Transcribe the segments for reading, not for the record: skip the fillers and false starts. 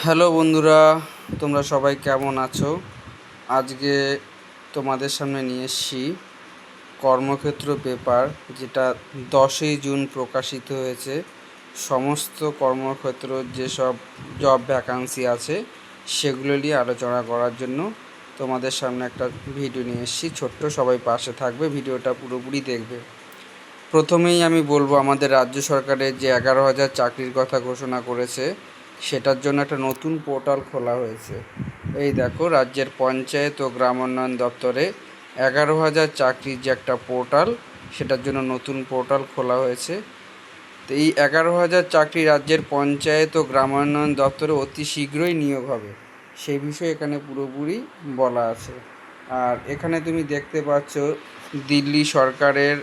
Hello বন্ধুরা, তোমরা সবাই কেমন আছো? আজকে তোমাদের সামনে নিয়ে এসেছি কর্মক্ষেত্র পেপার, যেটা 10ই জুন প্রকাশিত হয়েছে। সমস্ত কর্মক্ষেত্র যেসব জব ভ্যাকান্সি আছে সেগুলো নিয়ে আলোচনা করার জন্য তোমাদের সামনে একটা ভিডিও নিয়ে এসেছি। ছোট্ট, সবাই পাশে থাকবে, ভিডিওটা পুরোপুরি দেখবে। প্রথমেই আমি বলবো, আমাদের রাজ্য সরকারের যে 11,000 চাকরির কথা ঘোষণা করেছে, সেটার জন্য একটা নতুন পোর্টাল খোলা হয়েছে। এই দেখো, রাজ্যের পঞ্চায়েত ও গ্রাম উন্নয়ন দপ্তরে 11,000 চাকরির যে একটা পোর্টাল, সেটার জন্য নতুন পোর্টাল খোলা হয়েছে। তো এই 11,000 চাকরি রাজ্যের পঞ্চায়েত ও গ্রাম উন্নয়ন দপ্তরে অতি শীঘ্রই নিয়োগ হবে, সেই বিষয়ে এখানে পুরোপুরি বলা আছে। আর এখানে তুমি দেখতে পাচ্ছ দিল্লি সরকারের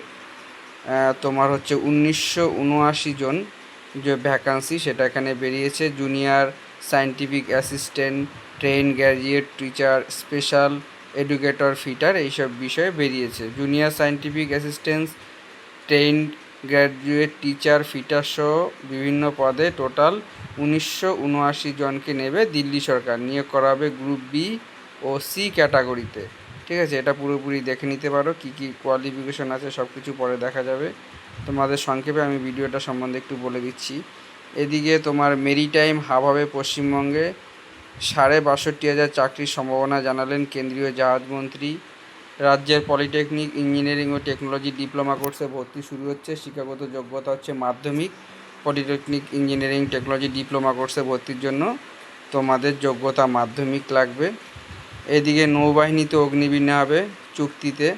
তোমার হচ্ছে 1979 জন যে ভ্যাকান্সি, সেটা এখানে বেরিয়েছে। Junior scientific assistant, trained graduate teacher, special educator, fitter, এইসব বিষয়ে বেরিয়েছে। Junior scientific assistant, trained graduate teacher, fitter সহ বিভিন্ন পদে টোটাল 1979 জনকে নেবে দিল্লি সরকার। নিয়োগ করা হবে গ্রুপ বি ও সি ক্যাটাগরিতে। ঠিক আছে, এটা পুরোপুরি দেখে নিতে পারো, কী কী কোয়ালিফিকেশন আছে সব কিছু পরে দেখা যাবে। তোমাদের সংক্ষেপে আমি ভিডিওটা সম্বন্ধে একটু বলে দিচ্ছি। এদিকে তোমার মেরিটাইম হাব হবে পশ্চিমবঙ্গে। 62,500 চাকরির সম্ভাবনা জানালেন কেন্দ্রীয় জাহাজমন্ত্রী। রাজ্যের পলিটেকনিক, ইঞ্জিনিয়ারিং ও টেকনোলজি ডিপ্লোমা কোর্সে ভর্তি শুরু হচ্ছে। শিক্ষাগত যোগ্যতা হচ্ছে মাধ্যমিক। পলিটেকনিক, ইঞ্জিনিয়ারিং, টেকনোলজি ডিপ্লোমা কোর্সে ভর্তির জন্য তোমাদের যোগ্যতা মাধ্যমিক লাগবে। এদিকে নৌবাহিনীতে অগ্নিবীর নেওয়া হবে চুক্তিতে।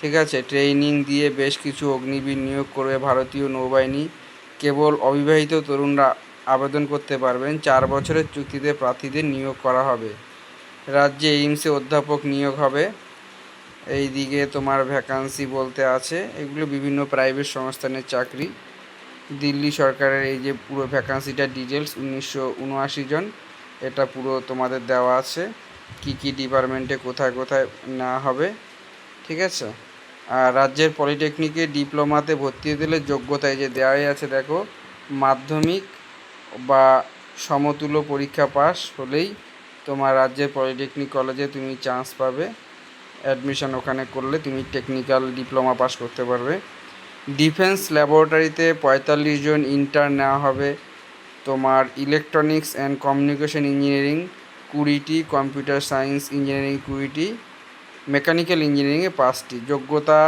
ঠিক আছে, ট্রেনিং দিয়ে বেশ কিছু অগ্নিবীর নিয়োগ করবে ভারতীয় নৌবাহিনী। কেবল অবিবাহিত তরুণরা আবেদন করতে পারবেন। 4 বছরের চুক্তিতে প্রার্থীদের নিয়োগ করা হবে। রাজ্যে এইমসে অধ্যাপক নিয়োগ হবে। এই দিকে তোমার ভ্যাকান্সি বলতে আছে, এগুলো বিভিন্ন প্রাইভেট সংস্থানের চাকরি। দিল্লি সরকারের এই যে পুরো ভ্যাকান্সিটার ডিটেলস, 1979 জন, এটা পুরো তোমাদের দেওয়া আছে, কি কি ডিপার্টমেন্টে কোথায় কোথায় নেওয়া হবে। ঠিক আছে, আর রাজ্যের পলিটেকনিকে ডিপ্লোমাতে ভর্তি হতে হলে যোগ্যতায় যে দেওয়াই আছে, দেখো, মাধ্যমিক বা সমতুল্য পরীক্ষা পাস হলেই তোমার রাজ্যের পলিটেকনিক কলেজে তুমি চান্স পাবে। অ্যাডমিশন ওখানে করলে তুমি টেকনিক্যাল ডিপ্লোমা পাস করতে পারবে। ডিফেন্স ল্যাবরেটরিতে 45 জন ইন্টার্ন নেওয়া হবে। তোমার ইলেকট্রনিক্স অ্যান্ড কমিউনিকেশন ইঞ্জিনিয়ারিং 20টি, কম্পিউটার সায়েন্স ইঞ্জিনিয়ারিং 20টি, মেকানিক্যাল ইঞ্জিনিয়ারিংয়ে 5টি। যোগ্যতা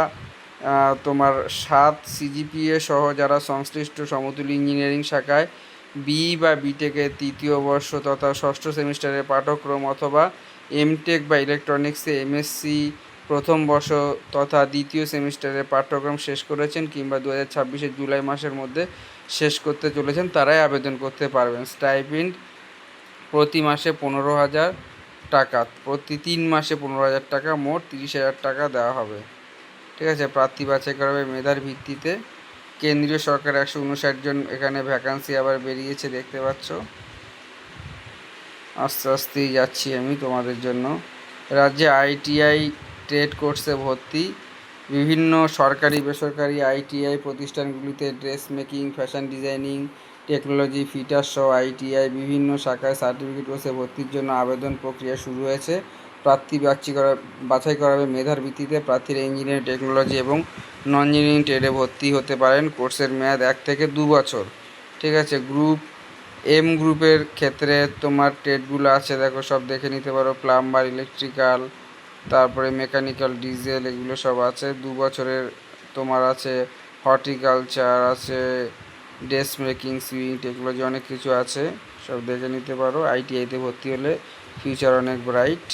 তোমার 7 সিজিপিএ সহ যারা সংশ্লিষ্ট সমতুল্য ইঞ্জিনিয়ারিং শাখায় বি বা বিটেকের 3য় বর্ষ তথা 6ষ্ঠ সেমিস্টারের পাঠ্যক্রম অথবা এমটেক বা ইলেকট্রনিক্সে এমএসসি প্রথম বর্ষ তথা 2য় সেমিস্টারের পাঠ্যক্রম শেষ করেছেন কিংবা 2026-এর জুলাই মাসের মধ্যে শেষ করতে চলেছেন, তারাই আবেদন করতে পারবেন। স্টাইপেন্ড প্রতি মাসে 15,000 টাকা, প্রতি 3 মাসে 15,000 টাকা, মোট 30,000 টাকা দেওয়া হবে। ঠিক আছে, প্রার্থী বাছাই করা হবে মেধার ভিত্তিতে। কেন্দ্রীয় সরকার 159 জন এখানে ভ্যাকান্সি আবার বেরিয়েছে, দেখতে পাচ্ছ। আস্তে আস্তেই যাচ্ছি আমি তোমাদের জন্য। রাজ্যে আইটিআই ট্রেড কোর্সে ভর্তি। বিভিন্ন সরকারি বেসরকারি আইটিআই প্রতিষ্ঠানগুলিতে dress making, fashion designing, technology, fitter সহ আইটিআই বিভিন্ন শাখায় সার্টিফিকেট কোর্সে ভর্তির জন্য আবেদন প্রক্রিয়া শুরু হয়েছে। প্রার্থী বাছাই করা হবে মেধার ভিত্তিতে। প্রার্থীরা ইঞ্জিনিয়ারিং, টেকনোলজি এবং নন ইঞ্জিনিয়ারিং ট্রেডে ভর্তি হতে পারেন। কোর্সের মেয়াদ 1 থেকে 2 বছর। ঠিক আছে, গ্রুপ এম গ্রুপের ক্ষেত্রে তোমার ট্রেডগুলো আছে, দেখো, সব দেখে নিতে পারো। প্লাম্বার, ইলেকট্রিক্যাল, তারপরে মেকানিক্যাল, ডিজেল, এগুলো সব আছে। 2 বছরের তোমার আছে হর্টিকালচার আছে, ড্রেস মেকিং, সুইং টেকনোলজি, অনেক কিছু আছে, সব দেখে নিতে পারো। আইটিআইতে ভর্তি হলে ফিউচার অনেক ব্রাইট।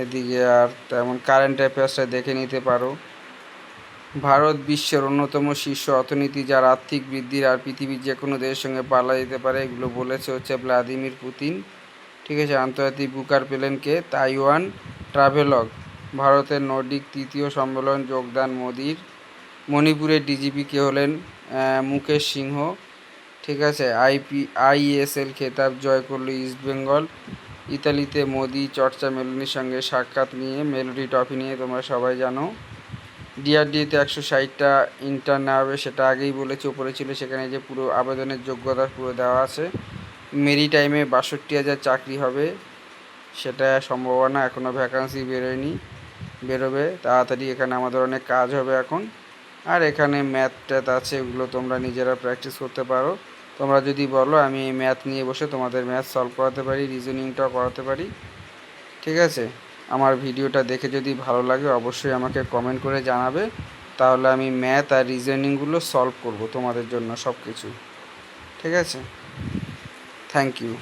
এদিকে আর তেমন কারেন্ট অ্যাফেয়ার্সটা দেখে নিতে পারো। ভারত বিশ্বের অন্যতম শীর্ষ অর্থনীতি, যার আর্থিক বৃদ্ধির আর পৃথিবীর যে কোনো দেশের সঙ্গে পাল্লা দিতে পারে, এগুলো বলেছে হচ্ছে ভ্লাদিমির পুতিন। ঠিক আছে, আন্তর্জাতিক বুকার পেলেনকে তাইওয়ান ট্রাভেলগ। ভারতের নর্ডিক 3য় সম্মেলন যোগদান মোদির। মণিপুরের ডিজিপি কে হলেন মুকেশ সিংহ। ঠিক আছে, আইএসএল খেতাব জয় করলো ইস্টবেঙ্গল। ইতালিতে মোদি চর্চা মেলোনির সঙ্গে সাক্ষাৎ নিয়ে, মেলোডি ট্রফি নিয়ে, তোমরা সবাই জানো। ডিআরডিওতে 160টা ইন্টার্ন নেওয়া হবে, সেটা আগেই বলেছে, উপরে ছিল, সেখানে যে পুরো আবেদনের যোগ্যতা পুরো দেওয়া আছে। মেরিটাইমে ৬২,০০০ চাকরি হবে, সেটা সম্ভাবনা, এখনও ভ্যাকান্সি বেরোয়নি, বেরোবে তাড়াতাড়ি। এখানে আমাদের অনেক কাজ হবে এখন। আর এখানে ম্যাথ ট্যাথ আছে, এগুলো তোমরা নিজেরা প্র্যাকটিস করতে পারো। তোমরা যদি বলো আমি এই ম্যাথ নিয়ে বসে তোমাদের ম্যাথ সলভ করাতে পারি, রিজনিংটাও করাতে পারি, ঠিক আছে? আমার ভিডিওটা দেখে যদি ভালো লাগে অবশ্যই আমাকে কমেন্ট করে জানাবে, তাহলে আমি ম্যাথ আর রিজনিংগুলো সলভ করব তোমাদের জন্য সব কিছু, ঠিক আছে? Thank you.